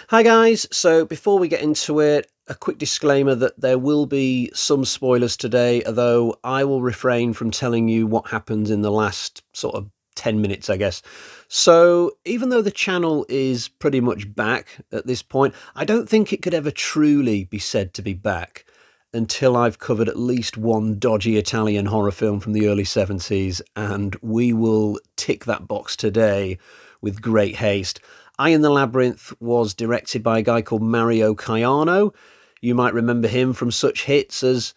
Hi guys, so before we get into it, a quick disclaimer that there will be some spoilers today, although I will refrain from telling you what happens in the last sort of 10 minutes, I guess. So even though the channel is pretty much back at this point, I don't think it could ever truly be said to be back until I've covered at least one dodgy Italian horror film from the early 70s, and we will tick that box today with great haste. Eye in the Labyrinth was directed by a guy called Mario Caiano. You might remember him from such hits as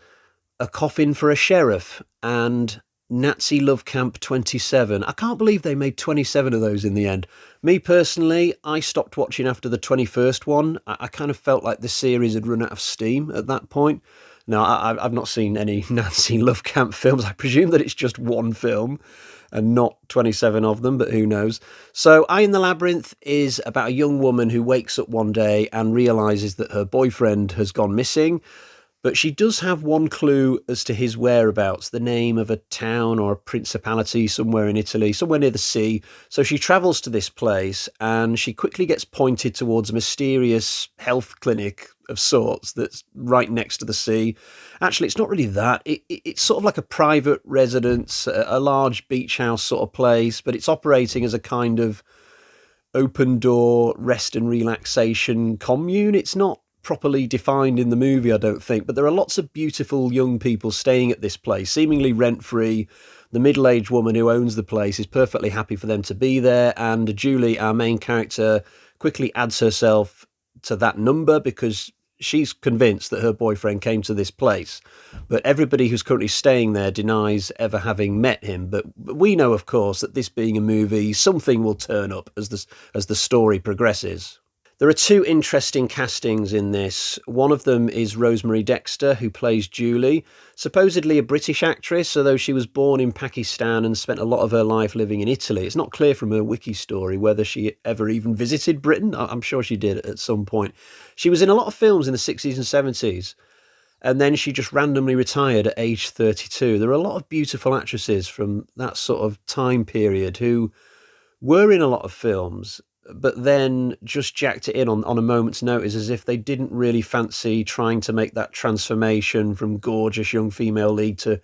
A Coffin for a Sheriff and Nazi Love Camp 27. I can't believe they made 27 of those in the end. Me personally, I stopped watching after the 21st one. I kind of felt like the series had run out of steam at that point. Now, I've not seen any Nazi Love Camp films. I presume that it's just one film and not 27 of them, but who knows. So Eye in the Labyrinth is about a young woman who wakes up one day and realises that her boyfriend has gone missing, but she does have one clue as to his whereabouts, the name of a town or a principality somewhere in Italy, somewhere near the sea. So she travels to this place and she quickly gets pointed towards a mysterious health clinic of sorts that's right next to the sea. Actually, it's not really that. It's sort of like a private residence, a large beach house sort of place, but it's operating as a kind of open door rest and relaxation commune. It's not properly defined in the movie, I don't think, but there are lots of beautiful young people staying at this place, seemingly rent-free. The middle-aged woman who owns the place is perfectly happy for them to be there, and Julie, our main character, quickly adds herself to that number because she's convinced that her boyfriend came to this place, but everybody who's currently staying there denies ever having met him. But we know, of course, that this being a movie, something will turn up as the story progresses. There are two interesting castings in this. One of them is Rosemary Dexter, who plays Julie, supposedly a British actress, although she was born in Pakistan and spent a lot of her life living in Italy. It's not clear from her wiki story whether she ever even visited Britain. I'm sure she did at some point. She was in a lot of films in the 60s and 70s, and then she just randomly retired at age 32. There are a lot of beautiful actresses from that sort of time period who were in a lot of films, but then just jacked it in on a moment's notice, as if they didn't really fancy trying to make that transformation from gorgeous young female lead to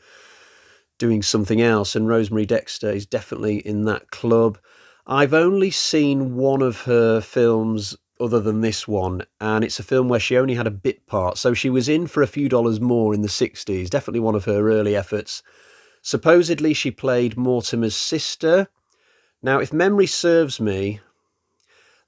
doing something else. And Rosemary Dexter is definitely in that club. I've only seen one of her films other than this one, and it's a film where she only had a bit part, so she was in for a few dollars more in the 60s, definitely one of her early efforts. Supposedly she played Mortimer's sister. Now, if memory serves me,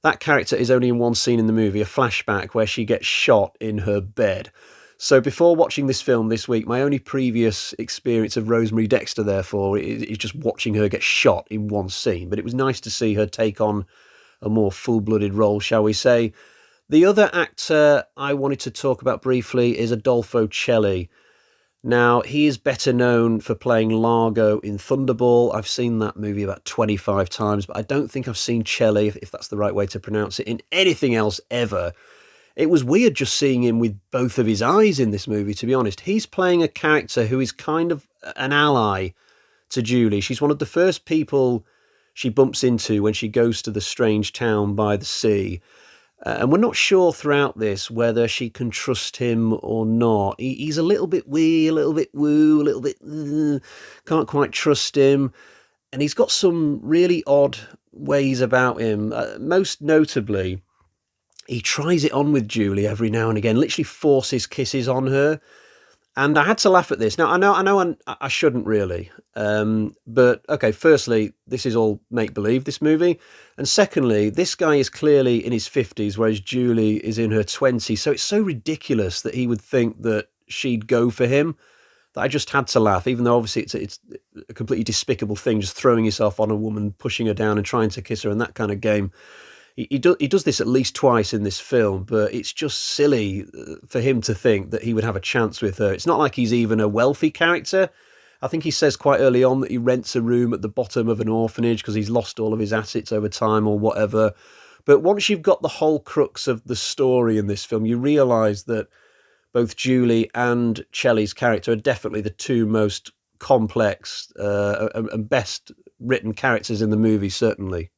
that character is only in one scene in the movie, a flashback where she gets shot in her bed. So before watching this film this week, my only previous experience of Rosemary Dexter, therefore, is just watching her get shot in one scene. But it was nice to see her take on a more full-blooded role, shall we say. The other actor I wanted to talk about briefly is Adolfo Celi. Now, he is better known for playing Largo in Thunderball. I've seen that movie about 25 times, but I don't think I've seen Celi, if that's the right way to pronounce it, in anything else ever. It was weird just seeing him with both of his eyes in this movie, to be honest. He's playing a character who is kind of an ally to Julie. She's one of the first people she bumps into when she goes to the strange town by the sea. And we're not sure throughout this whether she can trust him or not. He's a little bit wee, a little bit woo, a little bit can't quite trust him. And he's got some really odd ways about him. Most notably, he tries it on with Julie every now and again, literally forces kisses on her. And I had to laugh at this. Now, I know I shouldn't really. But, okay, firstly, this is all make-believe, this movie. And secondly, this guy is clearly in his 50s, whereas Julie is in her 20s. So it's so ridiculous that he would think that she'd go for him that I just had to laugh, even though obviously it's a completely despicable thing, just throwing yourself on a woman, pushing her down and trying to kiss her and that kind of game. He does this at least twice in this film, but it's just silly for him to think that he would have a chance with her. It's not like he's even a wealthy character. I think he says quite early on that he rents a room at the bottom of an orphanage because he's lost all of his assets over time or whatever. But once you've got the whole crux of the story in this film, you realise that both Julie and Celi's character are definitely the two most complex and best written characters in the movie, certainly.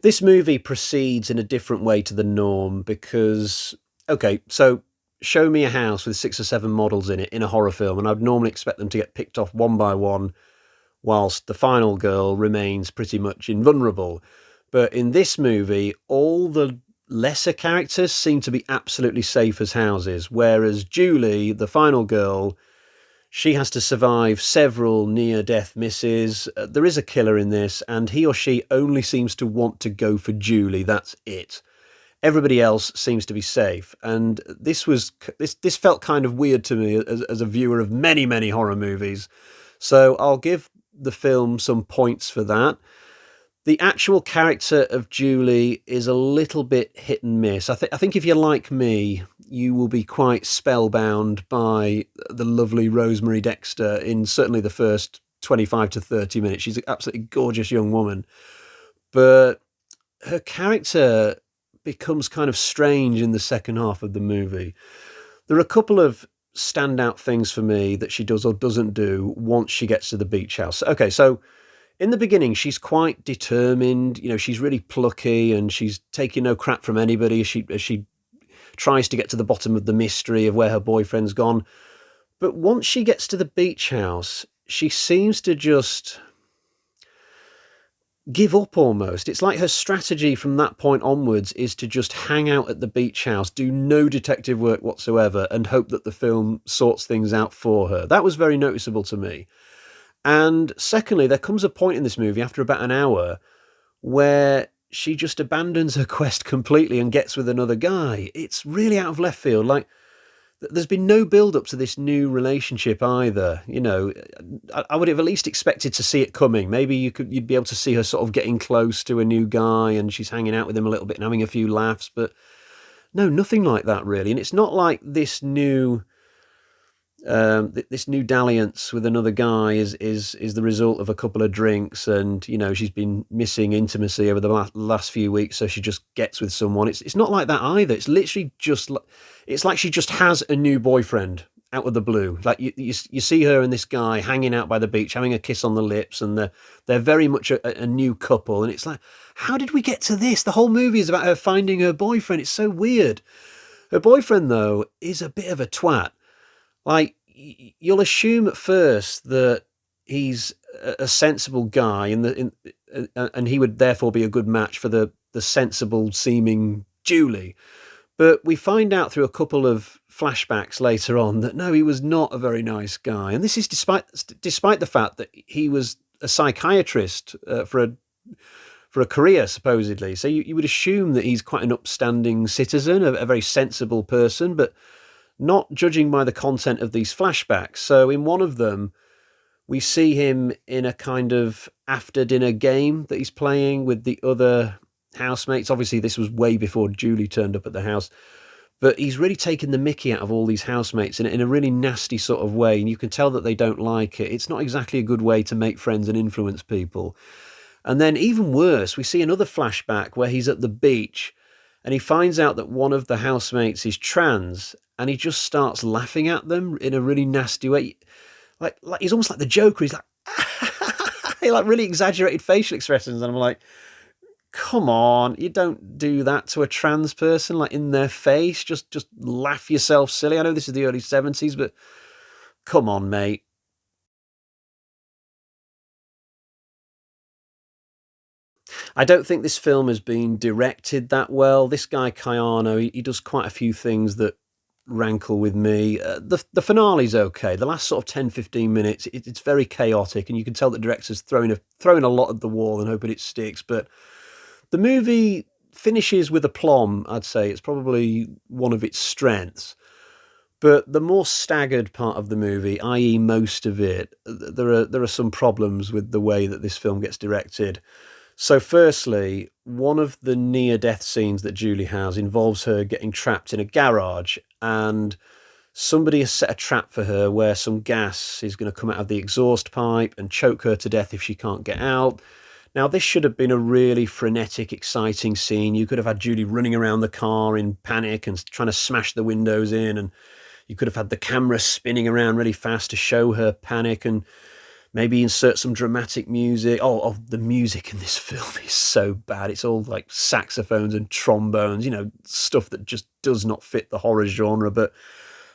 This movie proceeds in a different way to the norm because, okay, so show me a house with 6 or 7 models in it in a horror film, and I'd normally expect them to get picked off one by one whilst the final girl remains pretty much invulnerable. But in this movie, all the lesser characters seem to be absolutely safe as houses, whereas Julie, the final girl, she has to survive several near death misses. There is a killer in this, and he or she only seems to want to go for Julie. That's it. Everybody else seems to be safe, and this felt kind of weird to me as a viewer of many horror movies. So I'll give the film some points for that. The actual character of Julie is a little bit hit and miss. I think if you're like me, you will be quite spellbound by the lovely Rosemary Dexter in certainly the first 25 to 30 minutes. She's an absolutely gorgeous young woman, but her character becomes kind of strange in the second half of the movie. There are a couple of standout things for me that she does or doesn't do once she gets to the beach house. Okay, so in the beginning, she's quite determined. You know, she's really plucky and she's taking no crap from anybody as she tries to get to the bottom of the mystery of where her boyfriend's gone. But once she gets to the beach house, she seems to just give up almost. It's like her strategy from that point onwards is to just hang out at the beach house, do no detective work whatsoever, and hope that the film sorts things out for her. That was very noticeable to me. And secondly, there comes a point in this movie after about an hour where she just abandons her quest completely and gets with another guy. It's really out of left field. Like, there's been no build up to this new relationship either. You know, I would have at least expected to see it coming. Maybe you'd be able to see her sort of getting close to a new guy and she's hanging out with him a little bit and having a few laughs, but no, nothing like that really. And it's not like this new dalliance with another guy is the result of a couple of drinks, and you know she's been missing intimacy over the last few weeks, so she just gets with someone. It's not like that either. It's literally just it's like she just has a new boyfriend out of the blue. Like you see her and this guy hanging out by the beach, having a kiss on the lips, and they're very much a new couple. And it's like, how did we get to this? The whole movie is about her finding her boyfriend. It's so weird. Her boyfriend though is a bit of a twat. Like, you'll assume at first that he's a sensible guy, and he would therefore be a good match for the sensible seeming Julie. But we find out through a couple of flashbacks later on that no, he was not a very nice guy, and this is despite the fact that he was a psychiatrist for a career supposedly. So you would assume that he's quite an upstanding citizen, a very sensible person, but not judging by the content of these flashbacks. So in one of them, we see him in a kind of after dinner game that he's playing with the other housemates. Obviously, this was way before Julie turned up at the house, but he's really taken the mickey out of all these housemates in a really nasty sort of way. And you can tell that they don't like it. It's not exactly a good way to make friends and influence people. And then even worse, we see another flashback where he's at the beach and he finds out that one of the housemates is trans, and he just starts laughing at them in a really nasty way. Like he's almost like the Joker. He's like, he like really exaggerated facial expressions, and I'm like, come on, you don't do that to a trans person, like in their face. Just laugh yourself silly. I know this is the early 70s, but come on, mate. I don't think this film has been directed that well. This guy Caiano, he does quite a few things that rankle with me. The finale's okay. The last sort of 10-15 minutes, it's very chaotic, and you can tell the director's throwing a lot at the wall and hoping it sticks. But the movie finishes with aplomb. I'd say it's probably one of its strengths. But the more staggered part of the movie, i.e., most of it, there are some problems with the way that this film gets directed. So, firstly, one of the near death scenes that Julie has involves her getting trapped in a garage, and somebody has set a trap for her where some gas is going to come out of the exhaust pipe and choke her to death if she can't get out. Now, this should have been a really frenetic, exciting scene. You could have had Julie running around the car in panic and trying to smash the windows in, and You could have had the camera spinning around really fast to show her panic, and maybe insert some dramatic music. Oh, the music in this film is so bad. It's all like saxophones and trombones, stuff that just does not fit the horror genre. But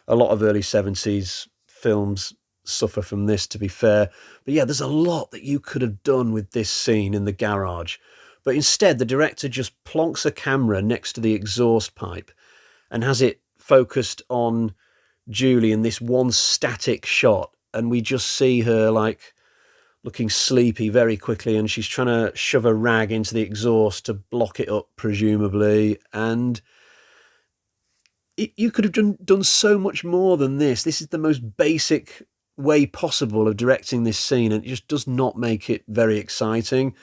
a lot of early 70s films suffer from this, to be fair. But yeah, there's a lot that you could have done with this scene in the garage. But instead, the director just plonks a camera next to the exhaust pipe and has it focused on Julie in this one static shot. And we just see her like looking sleepy very quickly, and she's trying to shove a rag into the exhaust to block it up, presumably. And you could have done so much more than this. This is the most basic way possible of directing this scene, and it just does not make it very exciting.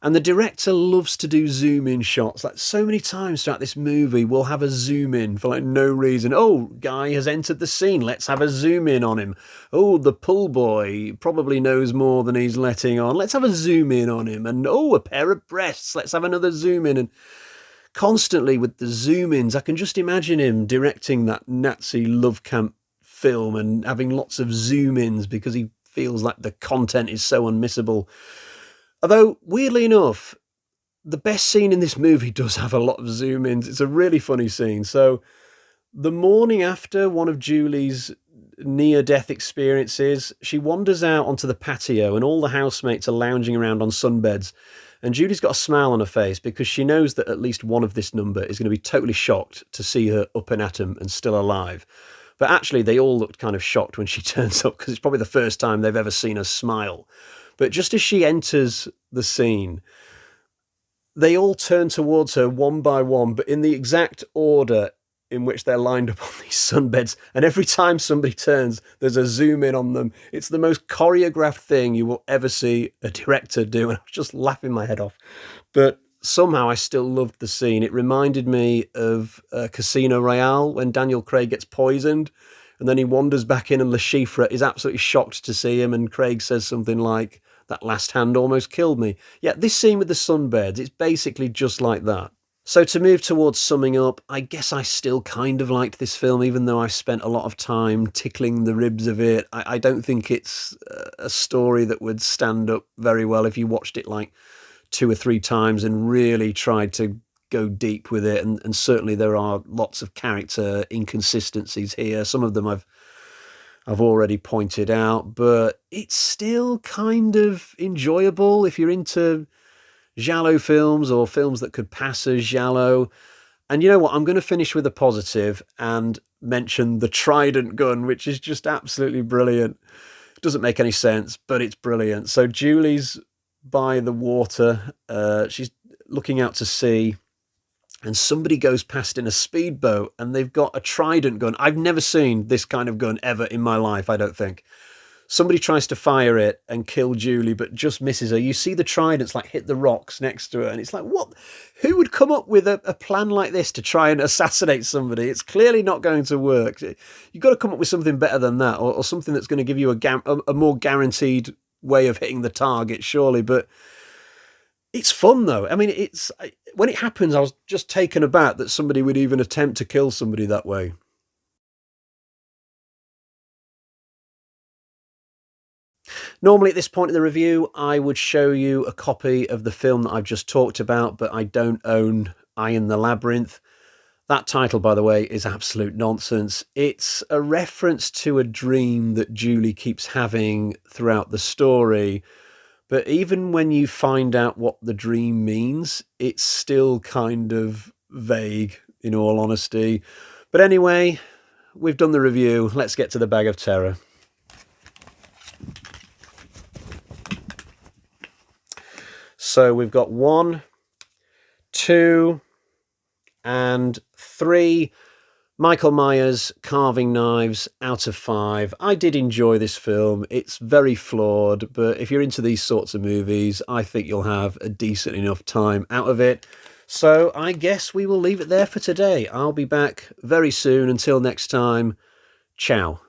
And the director loves to do zoom in shots. Like so many times throughout this movie, we'll have a zoom in for like no reason. Oh, guy has entered the scene. Let's have a zoom in on him. Oh, the pull boy probably knows more than he's letting on. Let's have a zoom in on him. And oh, a pair of breasts. Let's have another zoom in. And constantly with the zoom ins, I can just imagine him directing that Nazi love camp film and having lots of zoom ins because he feels like the content is so unmissable. Although, weirdly enough, the best scene in this movie does have a lot of zoom-ins. It's a really funny scene. So, the morning after one of Julie's near-death experiences, she wanders out onto the patio and all the housemates are lounging around on sunbeds. And Julie's got a smile on her face because she knows that at least one of this number is going to be totally shocked to see her up and at 'em and still alive. But actually, they all looked kind of shocked when she turns up because it's probably the first time they've ever seen her smile. But just as she enters the scene, they all turn towards her one by one, but in the exact order in which they're lined up on these sunbeds. And every time somebody turns, there's a zoom in on them. It's the most choreographed thing you will ever see a director do. And I was just laughing my head off. But somehow I still loved the scene. It reminded me of Casino Royale when Daniel Craig gets poisoned. And then he wanders back in and Le Chiffre is absolutely shocked to see him. And Craig says something like, "That last hand almost killed me." Yeah, this scene with the sunbeds, it's basically just like that. So to move towards summing up, I guess I still kind of liked this film, even though I spent a lot of time tickling the ribs of it. I don't think it's a story that would stand up very well if you watched it like 2 or 3 times and really tried to go deep with it. And certainly there are lots of character inconsistencies here. Some of them I've already pointed out, but it's still kind of enjoyable if you're into giallo films or films that could pass as giallo. And you know what? I'm going to finish with a positive and mention the Trident gun, which is just absolutely brilliant. It doesn't make any sense, but it's brilliant. So Julie's by the water. She's looking out to sea. And somebody goes past in a speedboat and they've got a Trident gun. I've never seen this kind of gun ever in my life, I don't think. Somebody tries to fire it and kill Julie, but just misses her. You see the Tridents like hit the rocks next to her. And it's like, what? Who would come up with a plan like this to try and assassinate somebody? It's clearly not going to work. You've got to come up with something better than that, or something that's going to give you a more guaranteed way of hitting the target, surely. But it's fun, though. I mean, when it happens, I was just taken aback that somebody would even attempt to kill somebody that way. Normally, at this point in the review, I would show you a copy of the film that I've just talked about, but I don't own Eye in the Labyrinth. That title, by the way, is absolute nonsense. It's a reference to a dream that Julie keeps having throughout the story. But even when you find out what the dream means, it's still kind of vague, in all honesty. But anyway, we've done the review. Let's get to the bag of terror. So we've got 1, 2, and 3 Michael Myers carving knives out of 5. I did enjoy this film. It's very flawed, but if you're into these sorts of movies, I think you'll have a decent enough time out of it. So I guess we will leave it there for today. I'll be back very soon. Until next time, ciao.